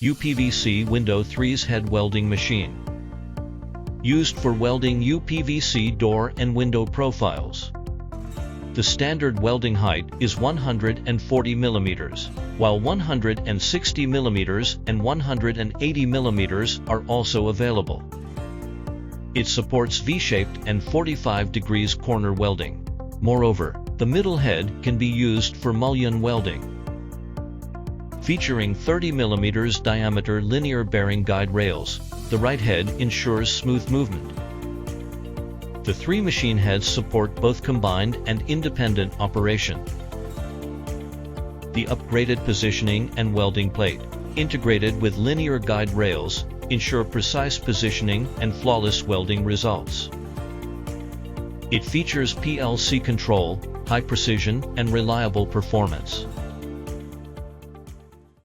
UPVC Window 3's head welding machine. Used for welding UPVC door and window profiles. The standard welding height is 140 mm, while 160 mm and 180 mm are also available. It supports V-shaped and 45 degrees corner welding. Moreover, the middle head can be used for mullion welding. Featuring 30 mm diameter linear bearing guide rails, the right head ensures smooth movement. The three machine heads support both combined and independent operation. The upgraded positioning and welding plate, integrated with linear guide rails, ensure precise positioning and flawless welding results. It features PLC control, high precision, and reliable performance.